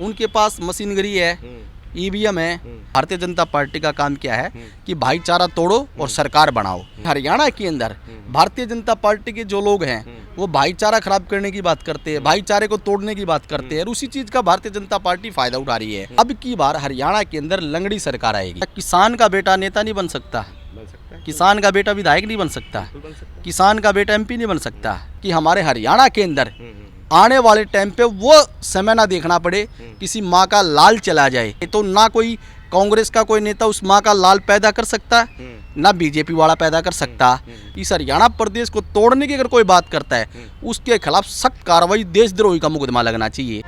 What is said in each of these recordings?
उनके पास मशीनरी है, ईवीएम है। भारतीय जनता पार्टी का काम क्या है कि भाईचारा तोड़ो और सरकार बनाओ। हरियाणा के अंदर भारतीय जनता पार्टी के जो लोग हैं वो भाईचारा खराब करने की बात करते हैं, भाईचारे को तोड़ने की बात करते हैं और उसी चीज का भारतीय जनता पार्टी फायदा उठा रही है। अब की बार हरियाणा के अंदर लंगड़ी सरकार आएगी। किसान का बेटा नेता नहीं बन सकता, किसान का बेटा विधायक नहीं बन सकता, किसान का बेटा एमपी नहीं बन सकता। कि हमारे हरियाणा के अंदर आने वाले टाइम पे वो समय ना देखना पड़े किसी माँ का लाल चला जाए। तो ना कोई कांग्रेस का कोई नेता उस माँ का लाल पैदा कर सकता है, ना बीजेपी वाला पैदा कर सकता। इस हरियाणा प्रदेश को तोड़ने की अगर कोई बात करता है उसके खिलाफ सख्त कार्रवाई, देशद्रोही का मुकदमा लगना चाहिए।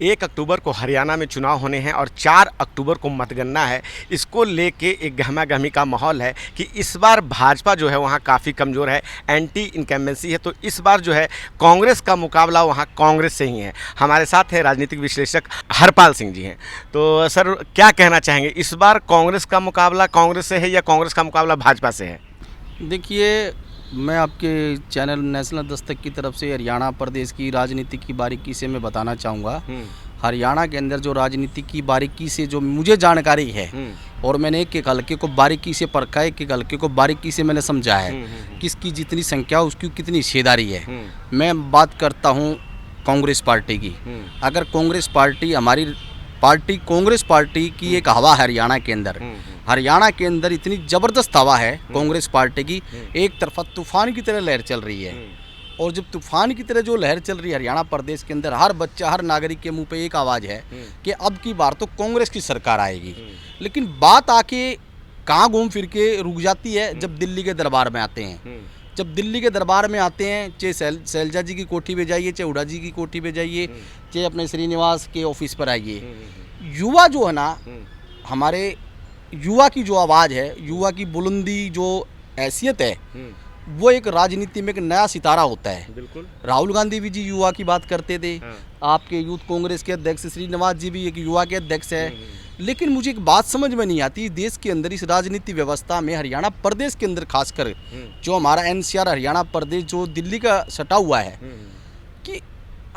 1 अक्टूबर को हरियाणा में चुनाव होने हैं और 4 अक्टूबर को मतगणना है। इसको लेके एक गहमा गहमी का माहौल है कि इस बार भाजपा जो है वहाँ काफ़ी कमज़ोर है, एंटी इनकम्बेंसी है। तो इस बार जो है कांग्रेस का मुकाबला वहाँ कांग्रेस से ही है। हमारे साथ है राजनीतिक विश्लेषक हरपाल सिंह जी हैं। तो सर क्या कहना चाहेंगे, इस बार कांग्रेस का मुकाबला कांग्रेस से है या कांग्रेस का मुकाबला भाजपा से है? देखिए, मैं आपके चैनल नेशनल दस्तक की तरफ से हरियाणा प्रदेश की राजनीति की बारीकी से मैं बताना चाहूँगा। हरियाणा के अंदर जो राजनीति की बारीकी से जो मुझे जानकारी है और मैंने एक हल्के को बारीकी से परखा है, एक हल्के को बारीकी से मैंने समझा है किसकी जितनी संख्या उसकी कितनी हिस्सेदारी है। मैं बात करता हूँ कांग्रेस पार्टी की। अगर कांग्रेस पार्टी, हमारी पार्टी कांग्रेस पार्टी की एक हवा है हरियाणा के अंदर, हरियाणा के अंदर इतनी ज़बरदस्त हवा है कांग्रेस पार्टी की। एक तरफा तूफान की तरह लहर चल रही है और जब तूफान की तरह जो लहर चल रही है हरियाणा प्रदेश के अंदर, हर बच्चा, हर नागरिक के मुंह पे एक आवाज़ है कि अब की बार तो कांग्रेस की सरकार आएगी। लेकिन बात आके कहाँ घूम फिर के रुक जाती है, जब दिल्ली के दरबार में आते हैं। जब दिल्ली के दरबार में आते हैं, चाहे शैलजा जी की कोठी पे जाइए, चाहे हुड्डा जी की कोठी पे जाइए, चाहे अपने श्रीनिवास के ऑफिस पर आइए, युवा जो है ना, हमारे युवा की जो आवाज़ है, युवा की बुलंदी जो हैसियत है, वो एक राजनीति में एक नया सितारा होता है। बिल्कुल। राहुल गांधी भी जी युवा की बात करते थे। आपके यूथ कांग्रेस के अध्यक्ष श्रीनिवास जी भी एक युवा के अध्यक्ष है। लेकिन मुझे एक बात समझ में नहीं आती, देश के अंदर इस राजनीति व्यवस्था में हरियाणा प्रदेश के अंदर खासकर जो हमारा एनसीआर हरियाणा प्रदेश जो दिल्ली का सटा हुआ है, कि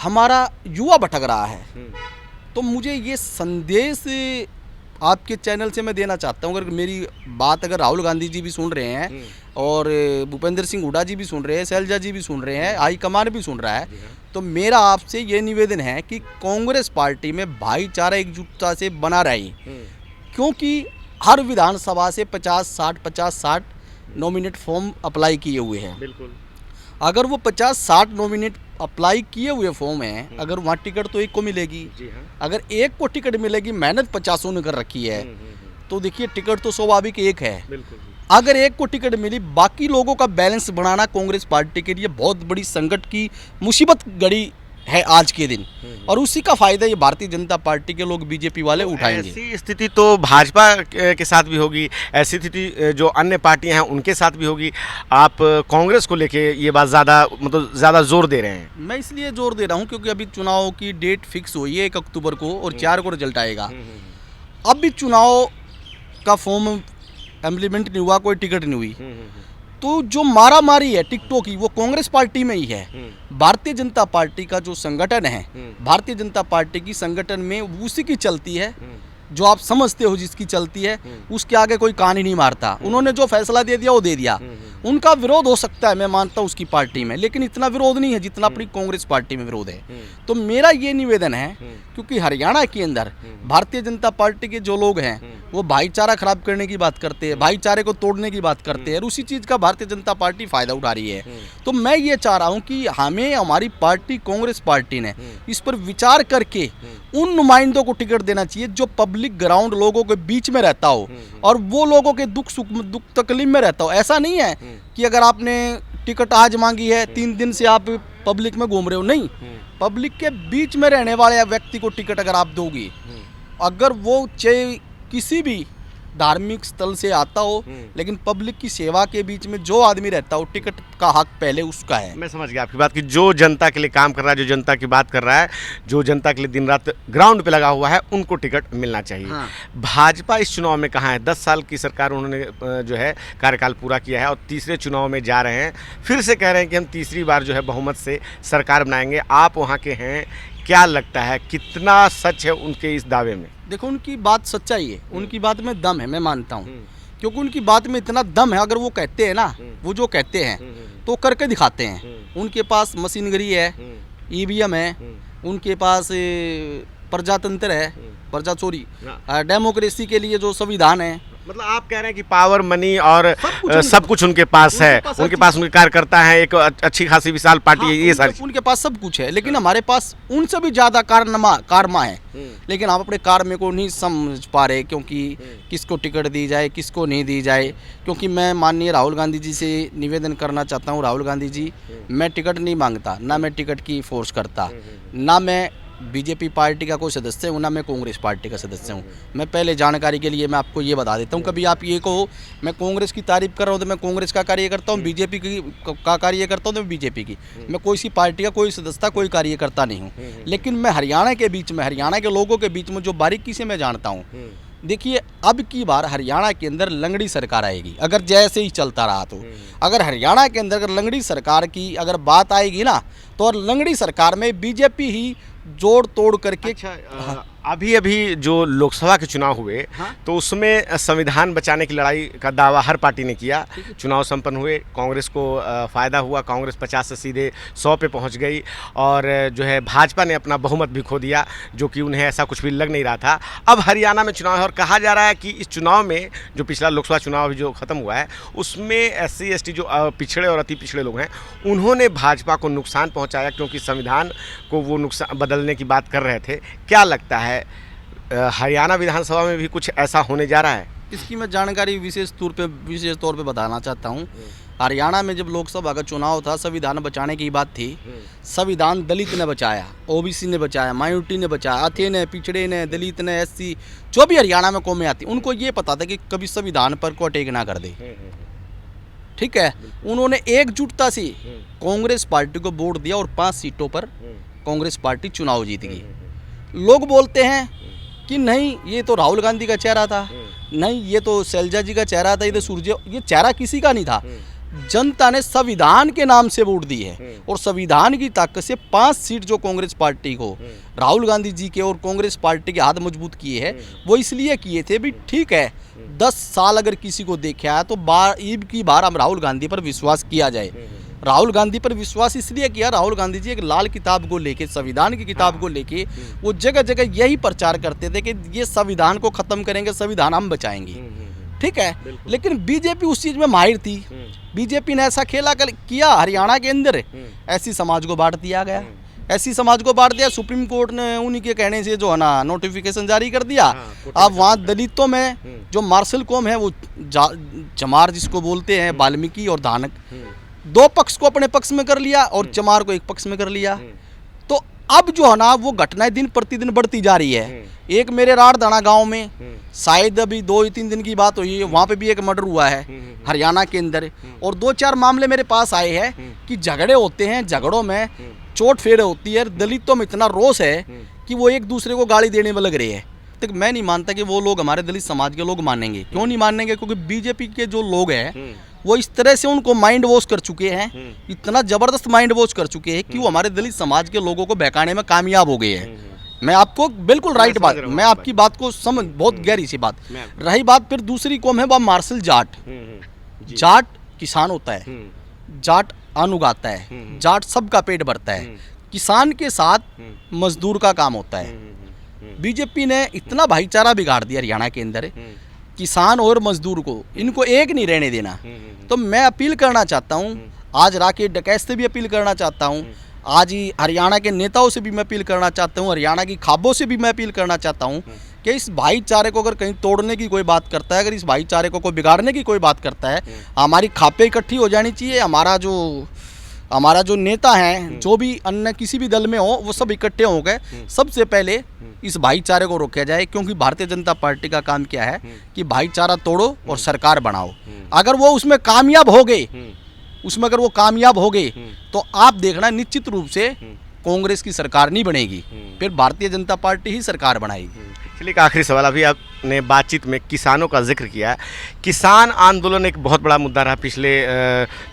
हमारा युवा भटक रहा है। तो मुझे ये संदेश आपके चैनल से मैं देना चाहता हूँ, अगर मेरी बात अगर राहुल गांधी जी भी सुन रहे हैं और भूपेंद्र सिंह हुड्डा जी भी सुन रहे हैं, शैलजा जी भी सुन रहे हैं, हाईकमान भी सुन रहा है, तो मेरा आपसे ये निवेदन है कि कांग्रेस पार्टी में भाईचारा एकजुटता से बना रहे, क्योंकि हर विधानसभा से 50-60 नॉमिनेट फॉर्म अप्लाई किए हुए हैं। बिल्कुल। अगर वो 50-60 नॉमिनेट अप्लाई किए हुए फॉर्म हैं, अगर वहाँ टिकट तो एक को मिलेगी। जी हाँ। अगर एक को टिकट मिलेगी, मेहनत 50 ने कर रखी है, तो देखिए टिकट तो स्वाभाविक एक है। बिल्कुल। अगर एक को टिकट मिली, बाकी लोगों का बैलेंस बनाना कांग्रेस पार्टी के लिए बहुत बड़ी संकट की मुसीबत घड़ी है आज के दिन, और उसी का फायदा ये भारतीय जनता पार्टी के लोग, बीजेपी वाले उठाएंगे। ऐसी स्थिति तो भाजपा के साथ भी होगी, ऐसी स्थिति जो अन्य पार्टियां हैं उनके साथ भी होगी। आप कांग्रेस को लेके ये बात ज़्यादा जोर दे रहे हैं? मैं इसलिए जोर दे रहा हूँ क्योंकि अभी चुनाव की डेट फिक्स हुई है 1 अक्टूबर को और 4 को रिजल्ट आएगा। अब भी चुनाव का फॉर्म इम्प्लीमेंट नहीं हुआ, कोई टिकट नहीं हुई, तो जो मारामारी है टिकटों की वो कांग्रेस पार्टी में ही है। भारतीय जनता पार्टी का जो संगठन है, भारतीय जनता पार्टी की संगठन में उसी की चलती है, जो आप समझते हो जिसकी चलती है, उसके आगे कोई कान ही नहीं मारता। उन्होंने जो फैसला दे दिया वो दे दिया। उनका विरोध हो सकता है, मैं मानता हूँ उसकी पार्टी में, लेकिन इतना विरोध नहीं है जितना अपनी कांग्रेस पार्टी में विरोध है। तो मेरा ये निवेदन है, क्योंकि हरियाणा के अंदर भारतीय जनता पार्टी के जो लोग हैं वो भाईचारा खराब करने की बात करते हैं, भाईचारे को तोड़ने की बात करते हैं और उसी चीज़ का भारतीय जनता पार्टी फायदा उठा रही है। तो मैं ये चाह रहा हूँ कि हमें, हमारी पार्टी कांग्रेस पार्टी ने इस पर विचार करके उन नुमाइंदों को टिकट देना चाहिए जो पब्लिक ग्राउंड लोगों के बीच में रहता हो और वो लोगों के दुख सुख, दुख तकलीफ में रहता हो। ऐसा नहीं है कि अगर आपने टिकट आज मांगी है 3 दिन से आप पब्लिक में घूम रहे हो, नहीं, पब्लिक के बीच में रहने वाले व्यक्ति को टिकट अगर आप दोगी, अगर वो चाहे किसी भी धार्मिक स्थल से आता हो, लेकिन पब्लिक की सेवा के बीच में जो आदमी रहता हो, टिकट का हक पहले उसका है। मैं समझ गया आपकी बात कि जो जनता के लिए काम कर रहा है, जो जनता की बात कर रहा है, जो जनता के लिए दिन रात ग्राउंड पे लगा हुआ है, उनको टिकट मिलना चाहिए। हाँ। भाजपा इस चुनाव में कहाँ है? 10 साल की सरकार उन्होंने जो है कार्यकाल पूरा किया है और तीसरे चुनाव में जा रहे हैं, फिर से कह रहे हैं कि हम तीसरी बार जो है बहुमत से सरकार बनाएंगे। आप वहाँ के हैं, क्या लगता है कितना सच है उनके इस दावे में? देखो, उनकी बात सच्चाई है, उनकी बात में दम है, मैं मानता हूँ, क्योंकि उनकी बात में इतना दम है। अगर वो कहते हैं ना, वो जो कहते हैं तो करके दिखाते हैं। उनके पास मशीनरी है, ईवीएम है, उनके पास प्रजातंत्र है, डेमोक्रेसी के लिए जो संविधान है। मतलब आप कह रहे हैं कि पावर, मनी और सब कुछ उनके पास है, उनके पास उनके कार्यकर्ता हैं, एक अच्छी खासी विशाल पार्टी है, ये सारी उनके पास सब कुछ है। लेकिन हमारे पास उनसे भी ज़्यादा कारमा है, लेकिन हम अपने कार्य को नहीं समझ पा रहे, क्योंकि किसको टिकट दी जाए, किसको नहीं दी जाए। क्योंकि मैं माननीय राहुल गांधी जी से निवेदन करना चाहता हूँ, राहुल गांधी जी, मैं टिकट नहीं मांगता, ना मैं टिकट की फोर्स करता, ना मैं बीजेपी पार्टी का कोई सदस्य हूँ, ना मैं कांग्रेस पार्टी का सदस्य हूँ। मैं पहले जानकारी के लिए मैं आपको ये बता देता हूँ, कभी आप ये कहो मैं कांग्रेस की तारीफ कर रहा हूँ तो मैं कांग्रेस का कार्य करता हूँ, बीजेपी का कार्य करता हूँ तो मैं बीजेपी की, मैं कोई सी पार्टी का कोई सदस्य, कोई कार्यकर्ता नहीं हूँ। लेकिन मैं हरियाणा के बीच में, हरियाणा के लोगों के बीच में जो बारीकी से मैं जानता हूँ, देखिए, अब की बार हरियाणा के अंदर लंगड़ी सरकार आएगी, अगर जैसे ही चलता रहा तो। अगर हरियाणा के अंदर अगर लंगड़ी सरकार की अगर बात आएगी ना, तो और लंगड़ी सरकार में बीजेपी ही जोड़ तोड़ करके। अच्छा, अभी जो लोकसभा के चुनाव हुए, तो उसमें संविधान बचाने की लड़ाई का दावा हर पार्टी ने किया। चुनाव संपन्न हुए, कांग्रेस को फ़ायदा हुआ, कांग्रेस 50 से सीधे 100 पे पहुंच गई, और जो है भाजपा ने अपना बहुमत भी खो दिया, जो कि उन्हें ऐसा कुछ भी लग नहीं रहा था। अब हरियाणा में चुनाव है और कहा जा रहा है कि इस चुनाव में, जो पिछला लोकसभा चुनाव जो ख़त्म हुआ है, उसमें SC ST जो पिछड़े और अति पिछड़े लोग हैं, उन्होंने भाजपा को नुकसान पहुँचाया, क्योंकि संविधान को वो नुकसान बदलने की बात कर रहे थे। क्या लगता है हरियाणा विधानसभा में भी कुछ ऐसा होने जा रहा है? इसकी मैं जानकारी विशेष तौर पे बताना चाहता हूँ। हरियाणा में जब लोकसभा का चुनाव था, संविधान बचाने की बात थी। संविधान दलित ने बचाया, OBC ने बचाया, माइनॉरिटी ने बचाया, अथे ने, पिछड़े ने, दलित ने, SC, जो भी हरियाणा में कौमें आती, उनको ये पता था कि कभी संविधान पर को अटैक ना कर दे। ठीक है, उन्होंने एकजुटता से कांग्रेस पार्टी को वोट दिया और 5 सीटों पर कांग्रेस पार्टी चुनाव जीत गई। लोग बोलते हैं कि नहीं, ये तो राहुल गांधी का चेहरा था, नहीं ये तो शैलजा जी का चेहरा था, ये तो सूर्य, ये चेहरा किसी का नहीं था। जनता ने संविधान के नाम से वोट दी है, और संविधान की ताकत से 5 सीट जो कांग्रेस पार्टी को, राहुल गांधी जी के और कांग्रेस पार्टी के हाथ मजबूत किए हैं, वो इसलिए किए थे भी ठीक है, 10 साल अगर किसी को देखा है तो ईब की बार हम राहुल गांधी पर विश्वास किया जाए। राहुल गांधी पर विश्वास इसलिए किया, राहुल गांधी जी एक लाल किताब को लेके, संविधान की किताब को लेके वो जगह जगह यही प्रचार करते थे कि ये संविधान को खत्म करेंगे, संविधान हम बचाएंगे। ठीक है, लेकिन बीजेपी उस चीज में माहिर थी। बीजेपी ने ऐसा खेला किया, हरियाणा के अंदर ऐसी समाज को बांट दिया गया, ऐसी समाज को बांट दिया। सुप्रीम कोर्ट ने उन्हीं के कहने से जो है ना नोटिफिकेशन जारी कर दिया। अब वहाँ दलितों में जो मार्शल कौम है, वो चमार जिसको बोलते हैं, वाल्मीकि और धानक, 2 पक्ष को अपने पक्ष में कर लिया और चमार को एक पक्ष में कर लिया। तो अब जो है ना वो घटनाएं दिन प्रतिदिन बढ़ती जा रही है। एक मेरे राड़दाना गांव में शायद अभी 2-3 दिन की बात हुई है, वहाँ पे भी एक मर्डर हुआ है हरियाणा के अंदर, और 2-4 मामले मेरे पास आए हैं कि झगड़े होते हैं, झगड़ों में चोट फेड़ होती है। दलितों में इतना रोष है कि वो एक दूसरे को गाली देने में लग रहे हैं। तो मैं नहीं मानता कि वो लोग हमारे दलित समाज के लोग मानेंगे। क्यों नहीं मानेंगे? क्योंकि बीजेपी के जो लोग हैं वो इस तरह से उनको माइंड वॉश कर चुके हैं, इतना ज़बरदस्त माइंड वॉश कर चुके हैं कि वो हमारे दलित समाज के लोगों को बहकाने में कामयाब हो गए हैं। मैं आपको बिल्कुल राइट बात, मैं आपकी बात को समझ, बहुत गहरी सी बात। रही बात फिर दूसरी कौम है, वह मार्शल जाट। जाट किसान होता है, जाट अन्न उगाता है, जाट सबका पेट भरता है, किसान के साथ मजदूर का काम होता है। बीजेपी ने इतना भाईचारा बिगाड़ दिया हरियाणा के अंदर, किसान और मजदूर को, इनको एक नहीं रहने देना। तो मैं अपील करना चाहता हूँ, आज राकेश डकैत से भी अपील करना चाहता हूँ, आज ही हरियाणा के नेताओं से भी मैं अपील करना चाहता हूँ, हरियाणा की खाबों से भी मैं अपील करना चाहता हूँ कि इस भाईचारे को अगर कहीं तोड़ने की कोई बात करता है, अगर इस भाईचारे को कोई बिगाड़ने की कोई बात करता है, हमारी खापें इकट्ठी हो जानी चाहिए। हमारा जो हमारा जो नेता हैं, जो भी अन्य किसी भी दल में हो, वो सब इकट्ठे हो गए, सबसे पहले इस भाईचारे को रोका जाए। क्योंकि भारतीय जनता पार्टी का काम क्या है कि भाईचारा तोड़ो और सरकार बनाओ। अगर वो उसमें कामयाब हो गए, अगर वो कामयाब हो गए तो आप देखना निश्चित रूप से कांग्रेस की सरकार नहीं बनेगी, फिर भारतीय जनता पार्टी ही सरकार बनाएगी। चलिए एक आखिरी सवाल, अभी आपने बातचीत में किसानों का जिक्र किया। किसान आंदोलन एक बहुत बड़ा मुद्दा रहा पिछले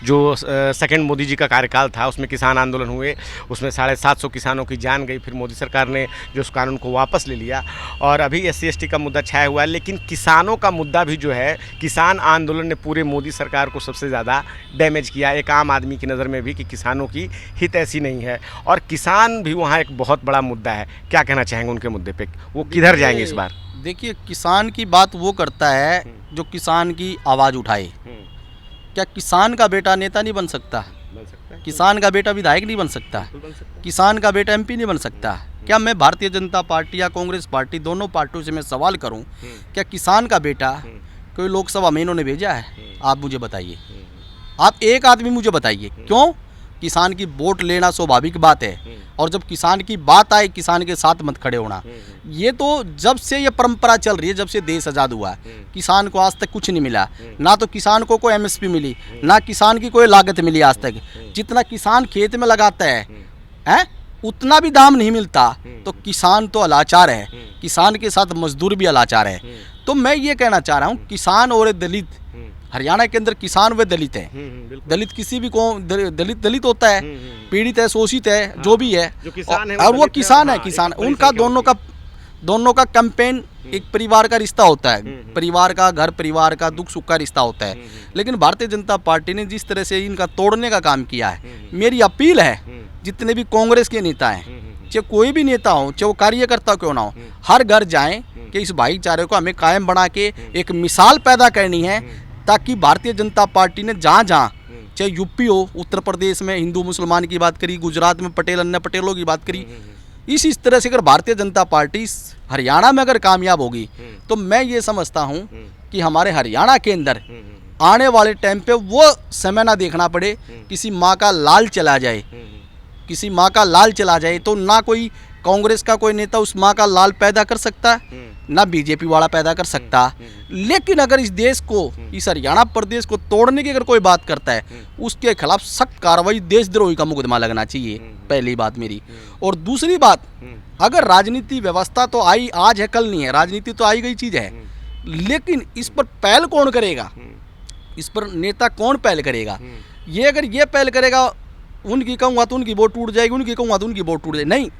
जो सेकंड मोदी जी का कार्यकाल था, उसमें किसान आंदोलन हुए, उसमें 750 किसानों की जान गई। फिर मोदी सरकार ने जो उस कानून को वापस ले लिया और अभी SC/ST का मुद्दा छाया हुआ है। लेकिन किसानों का मुद्दा भी जो है, किसान आंदोलन ने पूरे मोदी सरकार को सबसे ज़्यादा डैमेज किया, एक आम आदमी की नज़र में भी, कि किसानों की हित ऐसी नहीं है और किसान भी वहाँ एक बहुत बड़ा मुद्दा है। क्या कहना चाहेंगे उनके मुद्दे पर, वो किधर जाएंगे इस बार? देखिए, किसान की बात वो करता है जो किसान की आवाज़ उठाए। क्या किसान का बेटा नेता नहीं बन सकता? बन सकता है। किसान का बेटा विधायक नहीं बन सकता? बन सकता है। किसान का बेटा MP नहीं बन सकता? क्या मैं भारतीय जनता पार्टी या कांग्रेस पार्टी, दोनों पार्टियों से मैं सवाल करूं, क्या किसान का बेटा कोई लोकसभा में इन्होंने भेजा है? आप मुझे बताइए, आप एक आदमी मुझे बताइए। क्यों? किसान की वोट लेना स्वाभाविक बात है, और जब किसान की बात आए, किसान के साथ मत खड़े होना। ये तो जब से ये परंपरा चल रही है, जब से देश आज़ाद हुआ है, किसान को आज तक कुछ नहीं मिला। ना तो किसान को कोई MSP मिली, ना किसान की कोई लागत मिली आज तक। जितना किसान खेत में लगाता है उतना भी दाम नहीं मिलता। तो किसान तो अलाचार है, किसान के साथ मजदूर भी अलाचार है। तो मैं ये कहना चाह रहा हूँ, किसान और दलित, हरियाणा के अंदर किसान व दलित है। दलित किसी भी को दलित होता है, पीड़ित है, शोषित है, जो भी है, जो किसान है और वो किसान है। हाँ, किसान उनका दोनों का कैंपेन एक परिवार का रिश्ता होता है, परिवार का, घर परिवार का, दुख सुख का रिश्ता होता है। लेकिन भारतीय जनता पार्टी ने जिस तरह से इनका तोड़ने का काम किया है, मेरी अपील है जितने भी कांग्रेस के नेता हैं, चाहे कोई भी नेता हो, चाहे वो कार्यकर्ता क्यों ना हो, हर घर जाएं कि इस भाईचारे को हमें कायम बना के एक मिसाल पैदा करनी है, ताकि भारतीय जनता पार्टी ने जहाँ जहाँ, चाहे UP हो, उत्तर प्रदेश में हिंदू मुसलमान की बात करी, गुजरात में पटेल अन्य पटेलों की बात करी, इस तरह से अगर भारतीय जनता पार्टी हरियाणा में अगर कामयाब होगी, तो मैं ये समझता हूँ कि हमारे हरियाणा के अंदर आने वाले टाइम पे वो समय ना देखना पड़े किसी माँ का लाल चला जाए, किसी माँ का लाल चला जाए। तो ना कोई कांग्रेस का कोई नेता उस माँ का लाल पैदा कर सकता, ना BJP वाला पैदा कर सकता। लेकिन अगर इस देश को, इस हरियाणा प्रदेश को तोड़ने की अगर कोई बात करता है, उसके खिलाफ सख्त कार्रवाई, देशद्रोही का मुकदमा लगना चाहिए, पहली बात मेरी। और दूसरी बात, अगर राजनीति व्यवस्था तो आई, आज है कल नहीं है, राजनीति तो आई गई चीज़ है, लेकिन इस पर पहल कौन करेगा, इस पर नेता कौन पहल करेगा? ये अगर ये पहल करेगा, उनकी कहूँगा तो उनकी वोट टूट जाएगी, उनकी कहूँगा तो उनकी वोट टूट जाएगी। नहीं,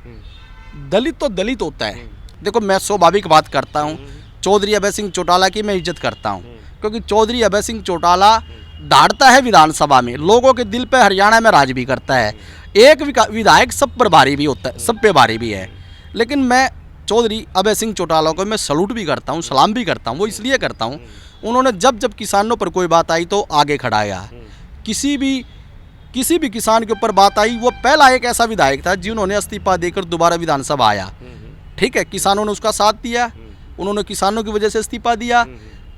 दलित तो दलित होता है। देखो, मैं स्वाभाविक बात करता हूँ, चौधरी अभय सिंह चौटाला की मैं इज्जत करता हूँ, क्योंकि चौधरी अभय सिंह चौटाला दौड़ता है विधानसभा में, लोगों के दिल पे हरियाणा में राज भी करता है। एक विधायक सब पर भारी भी होता है, सब पे भारी भी है। लेकिन मैं चौधरी अभय सिंह चौटाला को मैं सलूट भी करता हूँ, सलाम भी करता हूँ। वो इसलिए करता हूँ, उन्होंने जब किसानों पर कोई बात आई तो आगे खड़ा आया। किसी भी किसान के ऊपर बात आई, वो पहला एक ऐसा विधायक था जिन्होंने इस्तीफा देकर दोबारा विधानसभा आया। ठीक है, किसानों ने उसका साथ दिया, उन्होंने किसानों की वजह से इस्तीफा दिया।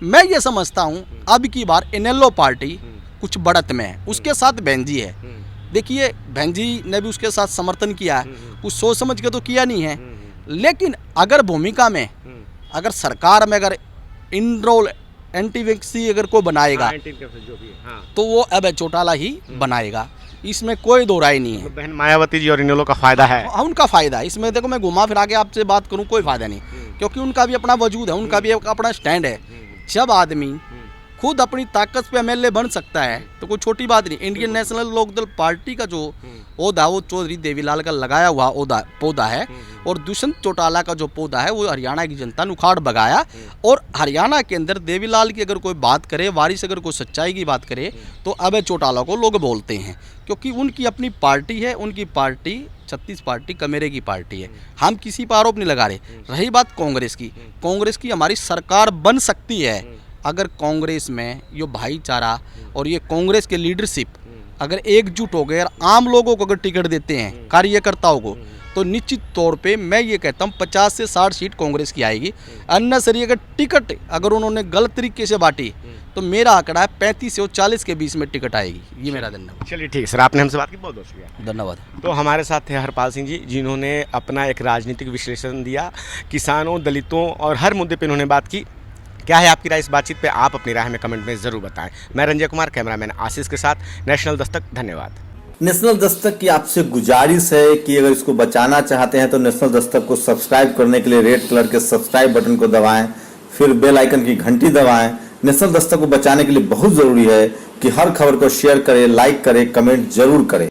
मैं ये समझता हूँ अब की बार इनेलो पार्टी कुछ बढ़त में है, उसके साथ बहन जी है। देखिए, बहन जी ने भी उसके साथ समर्थन किया है, कुछ सोच समझ के तो किया नहीं है। लेकिन अगर भूमिका में, अगर सरकार में अगर इनरोल एंटी वैक्सी अगर को बनाएगा, तो वो अभय चौटाला ही बनाएगा, इसमें कोई दो राय नहीं है। बहन मायावती जी और इनेलो का फायदा है, उनका फायदा है इसमें। देखो, मैं घुमा फिरा के आपसे बात करूं, कोई फायदा नहीं, क्योंकि उनका भी अपना वजूद है, उनका भी अपना स्टैंड है। जब आदमी खुद अपनी ताकत पे MLA बन सकता है तो कोई छोटी बात नहीं। इंडियन नेशनल लोकदल पार्टी का जो ओहदा, वो चौधरी देवीलाल का लगाया हुआ पौधा है, और दुष्यंत चौटाला का जो पौधा है वो हरियाणा की जनता ने उखाड़ भगाया। और हरियाणा के अंदर देवीलाल की अगर कोई बात करे, वारिस अगर कोई सच्चाई की बात करे, तो अभय चौटाला को लोग बोलते हैं, क्योंकि उनकी अपनी पार्टी है। उनकी पार्टी 36 पार्टी कमेरे की पार्टी है, हम किसी पर आरोप नहीं लगा रहे। रही बात कांग्रेस की हमारी सरकार बन सकती है अगर कांग्रेस में ये भाईचारा और ये कांग्रेस के लीडरशिप अगर एकजुट हो गए और आम लोगों को अगर टिकट देते हैं, कार्यकर्ताओं को, तो निश्चित तौर पे मैं ये कहता हूँ 50 से 60 सीट कांग्रेस की आएगी। अन्य सर अगर टिकट अगर उन्होंने गलत तरीके से बांटी तो मेरा आंकड़ा है 35 से 40 के बीच में टिकट आएगी। ये मेरा धन्यवाद। चलिए ठीक है सर, आपने हमसे बात की, बहुत बहुत शुक्रिया। धन्यवाद। तो हमारे साथ थे हरपाल सिंह जी, जिन्होंने अपना एक राजनीतिक विश्लेषण दिया, किसानों, दलितों और हर मुद्दे पे इन्होंने बात की। क्या है आपकी राय इस बातचीत पे? आप अपनी राय हमें कमेंट में ज़रूर बताएं। मैं रंजय कुमार, कैमरामैन आशीष के साथ, नेशनल दस्तक। धन्यवाद। नेशनल दस्तक की आपसे गुजारिश है कि अगर इसको बचाना चाहते हैं तो नेशनल दस्तक को सब्सक्राइब करने के लिए रेड कलर के सब्सक्राइब बटन को दबाएं, फिर बेल आइकन की घंटी दबाएं। नेशनल दस्तक को बचाने के लिए बहुत ज़रूरी है कि हर खबर को शेयर करें, लाइक करें, कमेंट जरूर करें।